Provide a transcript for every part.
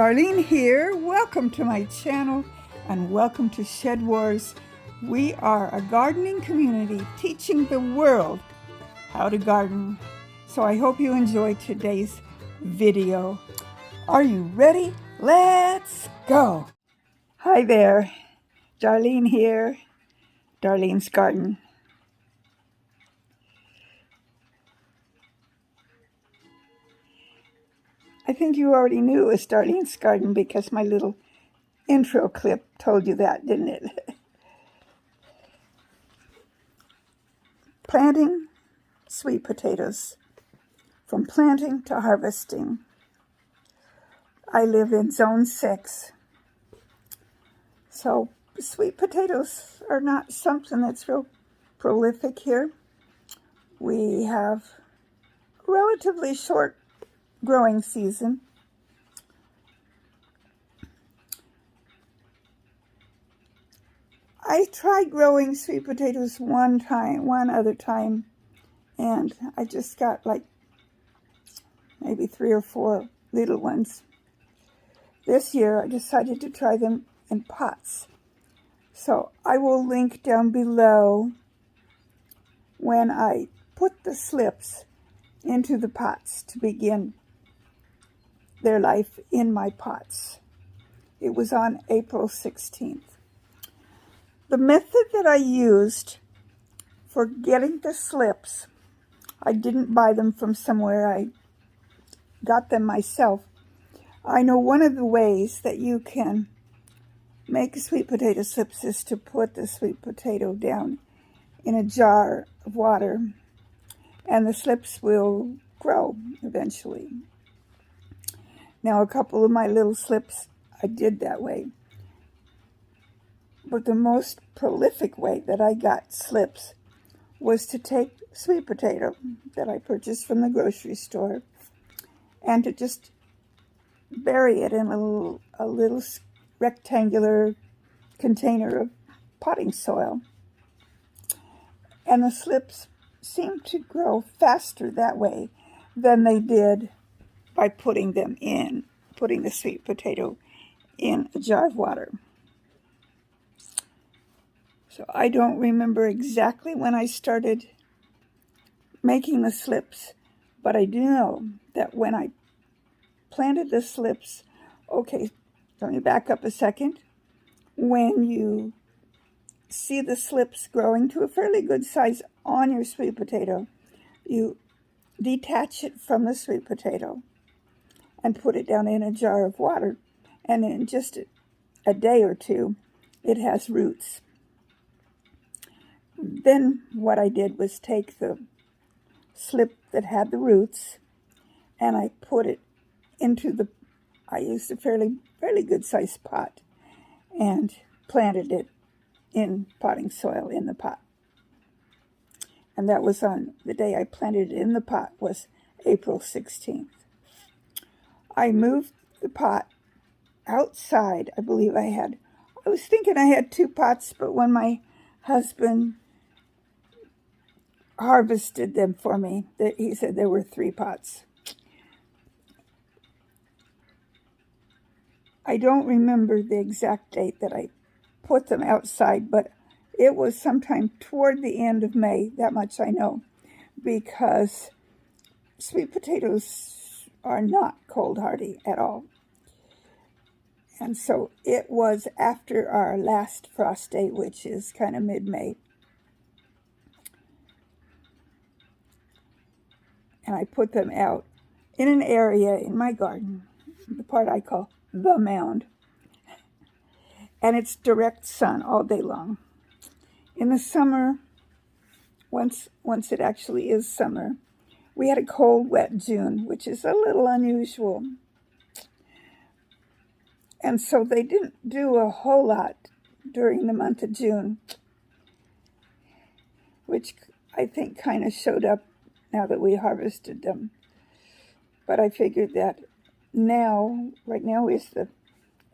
Darlene here. Welcome to my channel and welcome to Shed Wars. We are a gardening community teaching the world how to garden. So I hope you enjoy today's video. Are you ready? Let's go. Hi there. Darlene here. Darlene's Garden. I think you already knew it was Darlene's Garden because my little intro clip told you that, didn't it? Planting sweet potatoes. From planting to harvesting. I live in Zone 6. So sweet potatoes are not something that's real prolific here. We have a relatively short growing season. I tried growing sweet potatoes one other time, and I just got like maybe 3 or 4 little ones. This year I decided to try them in pots. So I will link down below when I put the slips into the pots to begin their life in my pots. It was on April 16th. The method that I used for getting the slips, I didn't buy them from somewhere, I got them myself. I know one of the ways that you can make sweet potato slips is to put the sweet potato down in a jar of water, and the slips will grow eventually. Now, a couple of my little slips I did that way. But the most prolific way that I got slips was to take sweet potato that I purchased from the grocery store and to just bury it in a little rectangular container of potting soil. And the slips seemed to grow faster that way than they did by putting the sweet potato in a jar of water. So I don't remember exactly when I started making the slips, but I do know that when I planted the slips, okay, let me back up a second. When you see the slips growing to a fairly good size on your sweet potato, you detach it from the sweet potato and put it down in a jar of water, and in just a day or two, it has roots. Then what I did was take the slip that had the roots, and I put it into I used a fairly good sized pot, and planted it in potting soil in the pot. And that was on the day I planted it in the pot was April 16th. I moved the pot outside. I believe I was thinking I had 2 pots, but when my husband harvested them for me, he said there were 3 pots. I don't remember the exact date that I put them outside, but it was sometime toward the end of May, that much I know, because sweet potatoes are not cold hardy at all. And so it was after our last frost day, which is kind of mid-May. And I put them out in an area in my garden, the part I call the mound. And it's direct sun all day long. In the summer, once it actually is summer, we had a cold, wet June, which is a little unusual. And so they didn't do a whole lot during the month of June, which I think kind of showed up now that we harvested them. But I figured that right now is the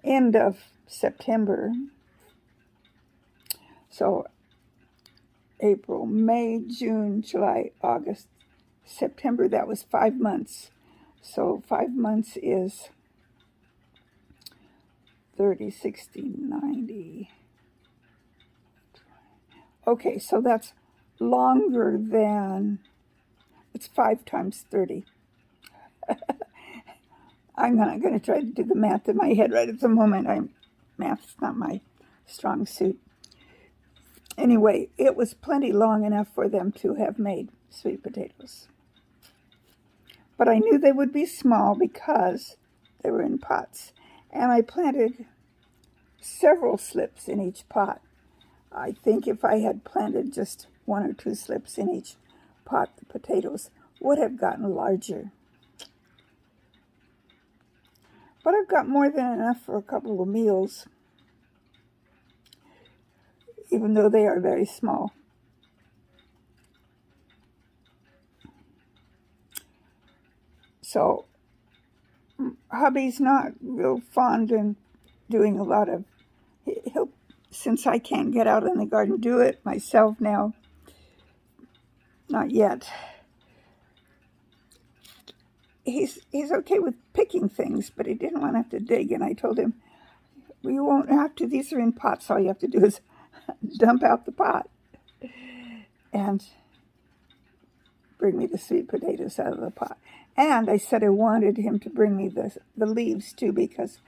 end of September. So April, May, June, July, August, September, that was 5 months. So 5 months is 30, 60, 90. Okay, so that's longer than, it's 5 times 30. I'm not going to try to do the math in my head right at the moment. Math's not my strong suit. Anyway, it was plenty long enough for them to have made sweet potatoes. But I knew they would be small because they were in pots. And I planted several slips in each pot. I think if I had planted just 1 or 2 slips in each pot, the potatoes would have gotten larger. But I've got more than enough for a couple of meals, even though they are very small. So, hubby's not real fond in doing a lot of, since I can't get out in the garden, do it myself now. Not yet. He's okay with picking things, but he didn't want to have to dig. And I told him, well, you won't have to. These are in pots. All you have to do is dump out the pot and bring me the sweet potatoes out of the pot. And I said I wanted him to bring me the leaves too, because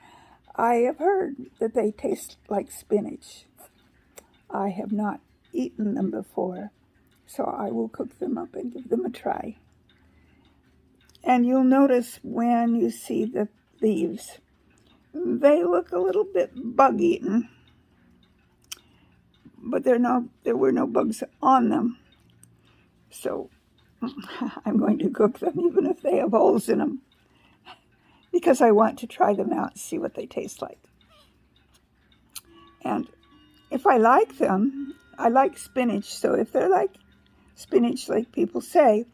I have heard that they taste like spinach. I have not eaten them before, so I will cook them up and give them a try. And you'll notice when you see the leaves, they look a little bit bug-eaten, but there were no bugs on them. So I'm going to cook them even if they have holes in them, because I want to try them out and see what they taste like. And if I like them, I like spinach, so if they're like spinach like people say,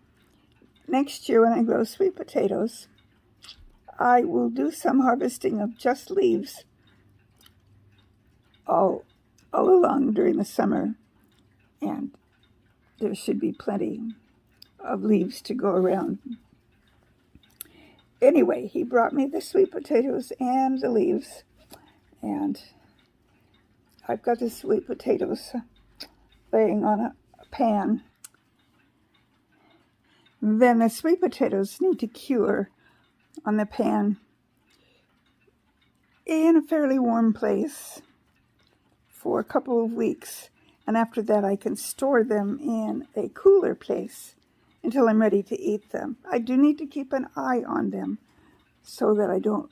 next year when I grow sweet potatoes, I will do some harvesting of just leaves all along during the summer, and there should be plenty of leaves to go around. Anyway, he brought me the sweet potatoes and the leaves, and I've got the sweet potatoes laying on a pan. Then the sweet potatoes need to cure on the pan in a fairly warm place for a couple of weeks. And after that, I can store them in a cooler place until I'm ready to eat them. I do need to keep an eye on them so that I don't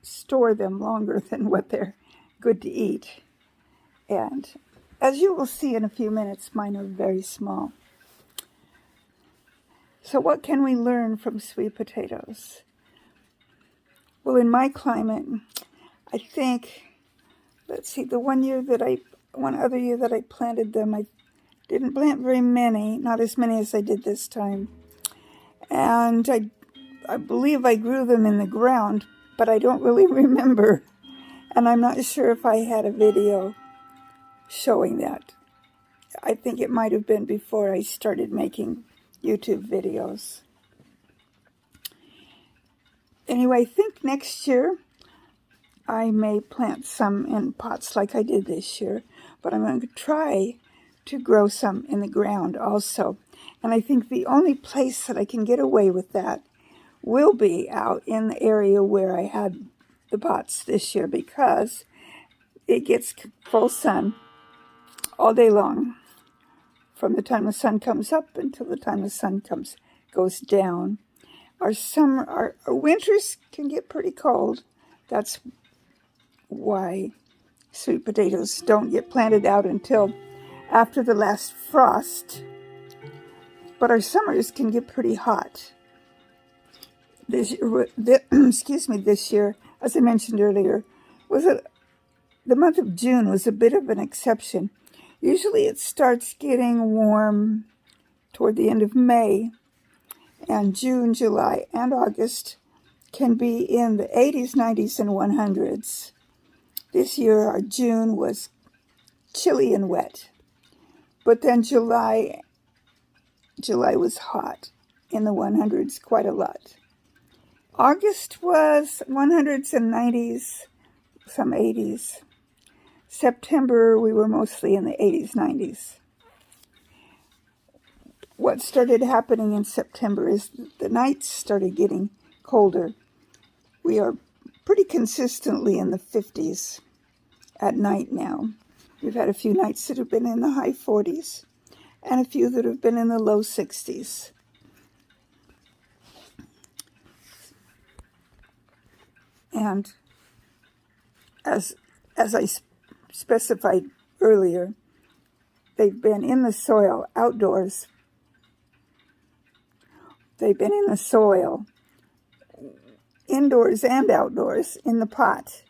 store them longer than what they're good to eat. And as you will see in a few minutes, mine are very small. So what can we learn from sweet potatoes? Well, in my climate, I think, let's see, the one other year that I planted them, I didn't plant very many, not as many as I did this time. And I believe I grew them in the ground, but I don't really remember. And I'm not sure if I had a video showing that. I think it might have been before I started making YouTube videos. Anyway, I think next year I may plant some in pots like I did this year, but I'm going to try to grow some in the ground also. And I think the only place that I can get away with that will be out in the area where I had the pots this year, because it gets full sun all day long, from the time the sun comes up until the time the sun goes down. Our winters can get pretty cold. That's why sweet potatoes don't get planted out until after the last frost. But our summers can get pretty hot. This year, as I mentioned earlier, the month of June was a bit of an exception. Usually it starts getting warm toward the end of May, and June, July, and August can be in the 80s, 90s, and 100s. This year, our June was chilly and wet, but then July was hot in the 100s quite a lot. August was 100s and 90s, some 80s. September, we were mostly in the 80s, 90s. What started happening in September is the nights started getting colder. We are pretty consistently in the 50s at night now. We've had a few nights that have been in the high 40s and a few that have been in the low 60s. And as I specified earlier, they've been in the soil outdoors. They've been in the soil, indoors and outdoors, in the pot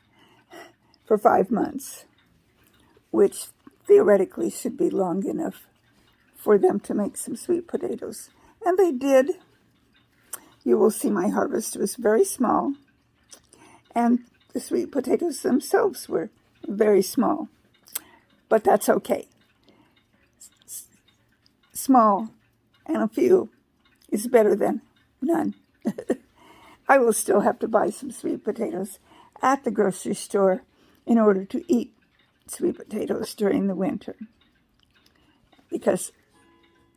for 5 months, which theoretically should be long enough for them to make some sweet potatoes. And they did. You will see my harvest was very small, and the sweet potatoes themselves were very small. But that's okay. Small and a few is better than none. I will still have to buy some sweet potatoes at the grocery store in order to eat sweet potatoes during the winter. Because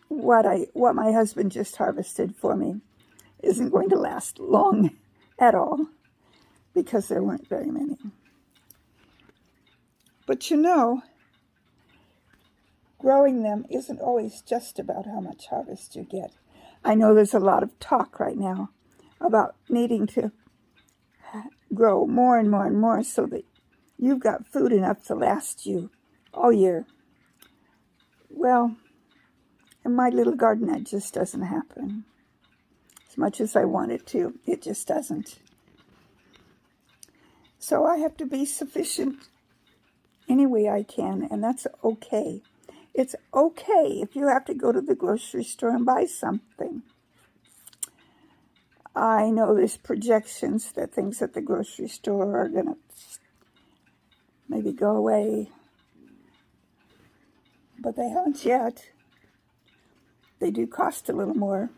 what my husband just harvested for me isn't going to last long at all, because there weren't very many. But you know, growing them isn't always just about how much harvest you get. I know there's a lot of talk right now about needing to grow more and more and more so that you've got food enough to last you all year. Well, in my little garden, that just doesn't happen. As much as I want it to, it just doesn't. So I have to be sufficient any way I can, and that's okay. It's okay if you have to go to the grocery store and buy something. I know there's projections that things at the grocery store are going to maybe go away, but they haven't yet. They do cost a little more.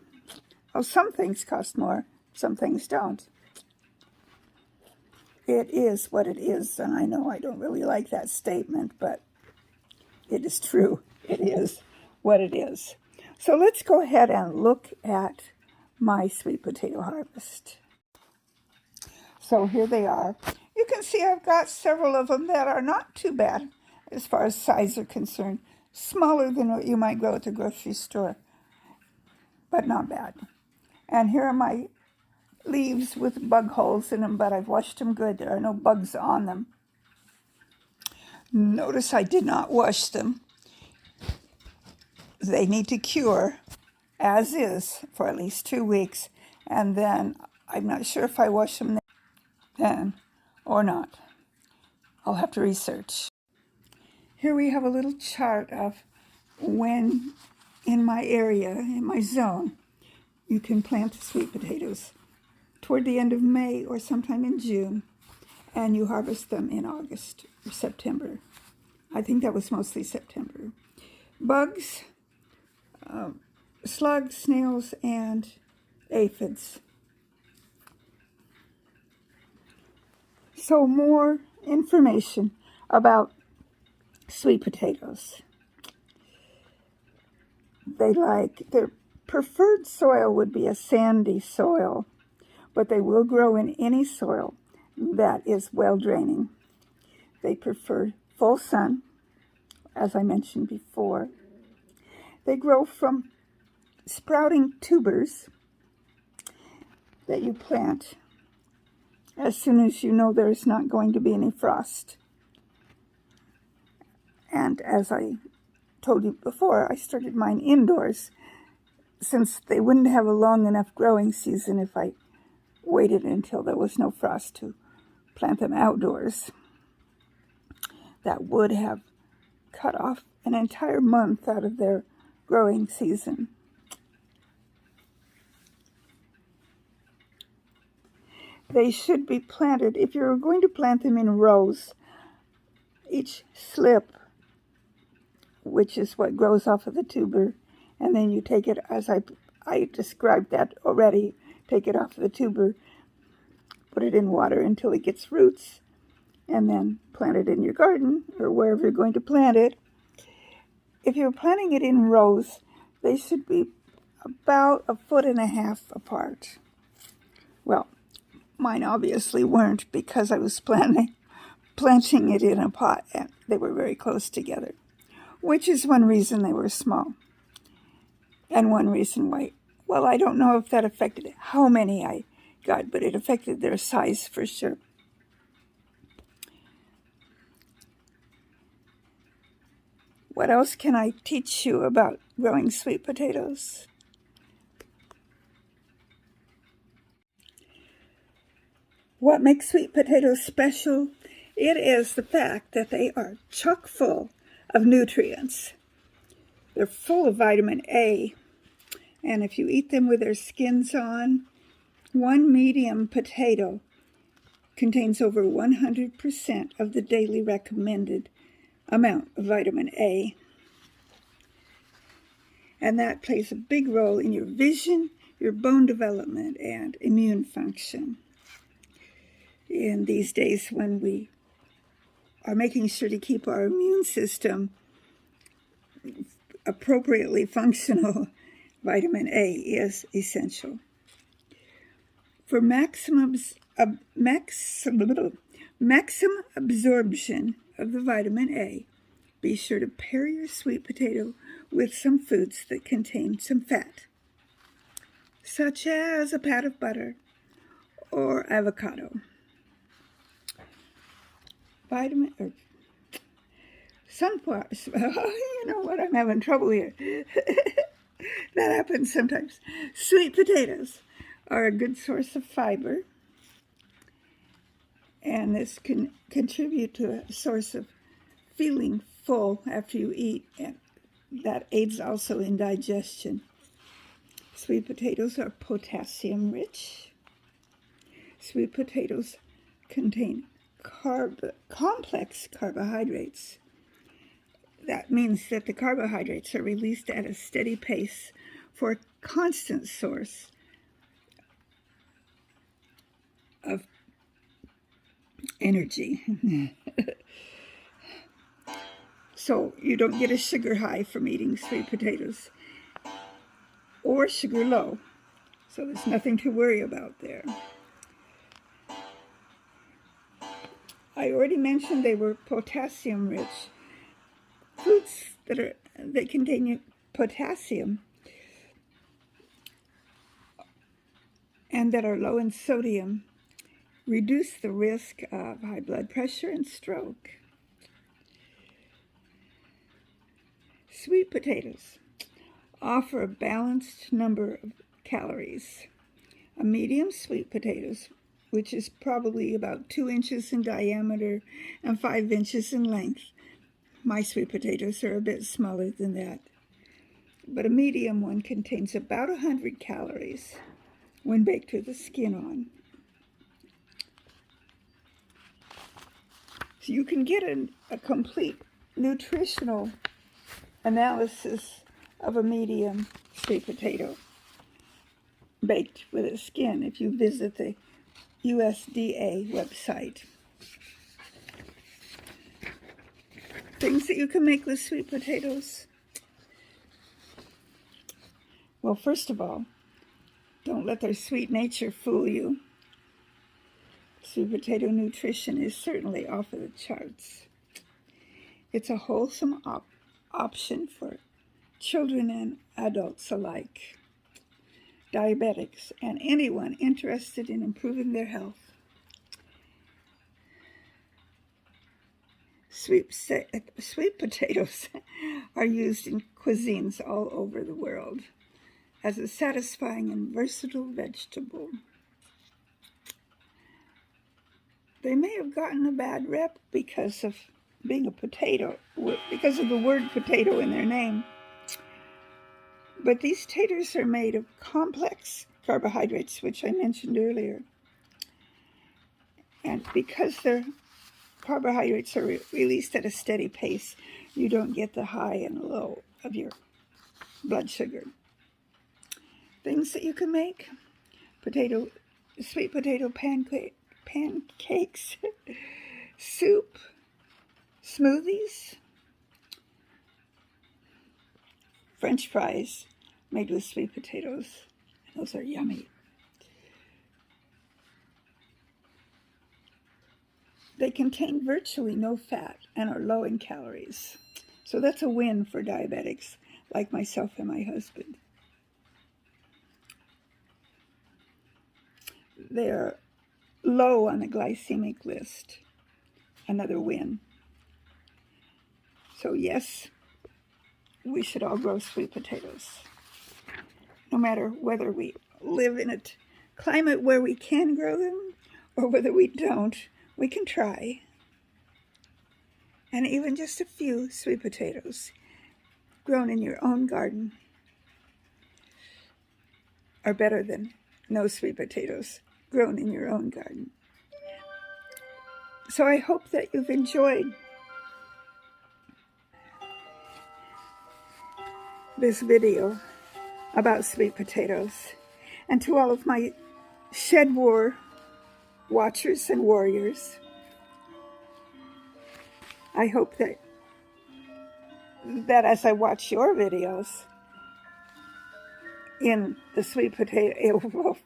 Oh, some things cost more, some things don't. It is what it is, and I know I don't really like that statement, but it is true. It is what it is. So let's go ahead and look at my sweet potato harvest. So here they are. You can see I've got several of them that are not too bad as far as size are concerned. Smaller than what you might grow at the grocery store, but not bad. And here are my leaves with bug holes in them, but I've washed them good. There are no bugs on them. Notice I did not wash them. They need to cure as is for at least 2 weeks, and then I'm not sure if I wash them then or not. I'll have to research. Here we have a little chart of when in my area, in my zone, you can plant sweet potatoes. Toward the end of May or sometime in June, and you harvest them in August or September. I think that was mostly September. Bugs, slugs, snails, and aphids. So more information about sweet potatoes. Their preferred soil would be a sandy soil, but they will grow in any soil that is well draining. They prefer full sun, as I mentioned before. They grow from sprouting tubers that you plant as soon as you know there's not going to be any frost. And as I told you before, I started mine indoors, since they wouldn't have a long enough growing season if I waited until there was no frost to plant them outdoors. That would have cut off an entire month out of their growing season. They should be planted, if you're going to plant them in rows, each slip, which is what grows off of the tuber, and then you take it, as I described that already, take it off the tuber, put it in water until it gets roots, and then plant it in your garden or wherever you're going to plant it. If you're planting it in rows, they should be about 1.5 feet apart. Well, mine obviously weren't because I was planting it in a pot and they were very close together, which is one reason they were small. And one reason why, well, I don't know if that affected how many I got, but it affected their size for sure. What else can I teach you about growing sweet potatoes? What makes sweet potatoes special? It is the fact that they are chock full of nutrients. They're full of vitamin A, and if you eat them with their skins on, one medium potato contains over 100% of the daily recommended amount of vitamin A. And that plays a big role in your vision, your bone development, and immune function. In these days when we are making sure to keep our immune system appropriately functional, vitamin A is essential. For maximum absorption of the vitamin A, be sure to pair your sweet potato with some foods that contain some fat, such as a pat of butter or avocado. Sunflowers. You know what? I'm having trouble here. That happens sometimes. Sweet potatoes are a good source of fiber, and this can contribute to a source of feeling full after you eat, and that aids also in digestion. Sweet potatoes are potassium rich. Sweet potatoes contain complex carbohydrates. That means that the carbohydrates are released at a steady pace for a constant source of energy. So you don't get a sugar high from eating sweet potatoes, or sugar low. So there's nothing to worry about there. I already mentioned they were potassium rich. Foods that contain potassium and that are low in sodium reduce the risk of high blood pressure and stroke. Sweet potatoes offer a balanced number of calories. A medium sweet potatoes, which is probably about 2 inches in diameter and 5 inches in length. My sweet potatoes are a bit smaller than that. But a medium one contains about 100 calories when baked with the skin on. So you can get a complete nutritional analysis of a medium sweet potato baked with a skin if you visit the USDA website. Things that you can make with sweet potatoes. Well, first of all, don't let their sweet nature fool you. Sweet potato nutrition is certainly off of the charts. It's a wholesome option for children and adults alike, diabetics, and anyone interested in improving their health. Sweet potatoes are used in cuisines all over the world as a satisfying and versatile vegetable. They may have gotten a bad rep because of being a potato, because of the word potato in their name. But these taters are made of complex carbohydrates, which I mentioned earlier. And because their carbohydrates are released at a steady pace, you don't get the high and low of your blood sugar. Things that you can make: sweet potato pancakes. soup, smoothies, French fries made with sweet potatoes. Those are yummy. They contain virtually no fat and are low in calories. So that's a win for diabetics like myself and my husband. They're low on the glycemic list. Another win. So yes, we should all grow sweet potatoes. No matter whether we live in a climate where we can grow them or whether we don't, we can try. And even just a few sweet potatoes grown in your own garden are better than no sweet potatoes grown in your own garden. So I hope that you've enjoyed this video about sweet potatoes. And to all of my Shed War watchers and warriors, I hope that as I watch your videos in the sweet potato,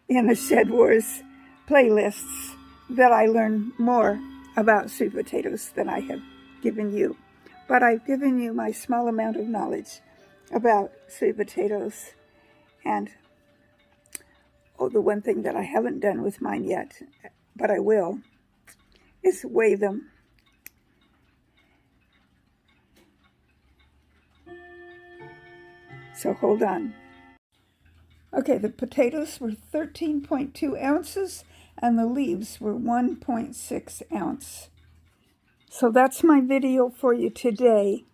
in the Shed Wars playlists, that I learn more about sweet potatoes than I have given you. But I've given you my small amount of knowledge about sweet potatoes. And the one thing that I haven't done with mine yet, but I will, is weigh them. So hold on. Okay, the potatoes were 13.2 ounces and the leaves were 1.6 ounce. So that's my video for you today.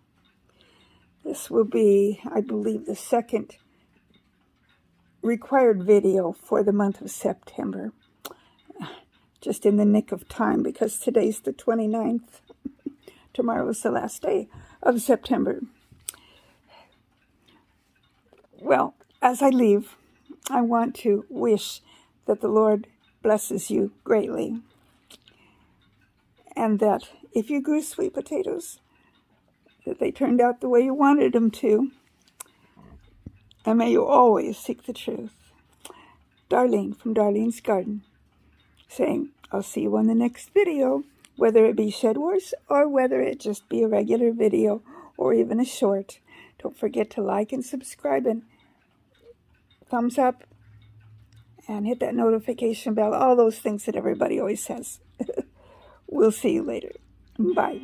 This will be, I believe, the second required video for the month of September. Just in the nick of time, because today's the 29th. Tomorrow is the last day of September. Well, as I leave, I want to wish that the Lord blesses you greatly. And that if you grew sweet potatoes, that they turned out the way you wanted them to. And may you always seek the truth. Darlene from Darlene's Garden, saying, I'll see you on the next video, whether it be Shed Wars or whether it just be a regular video or even a short. Don't forget to like and subscribe and thumbs up and hit that notification bell, all those things that everybody always says. We'll see you later. Bye.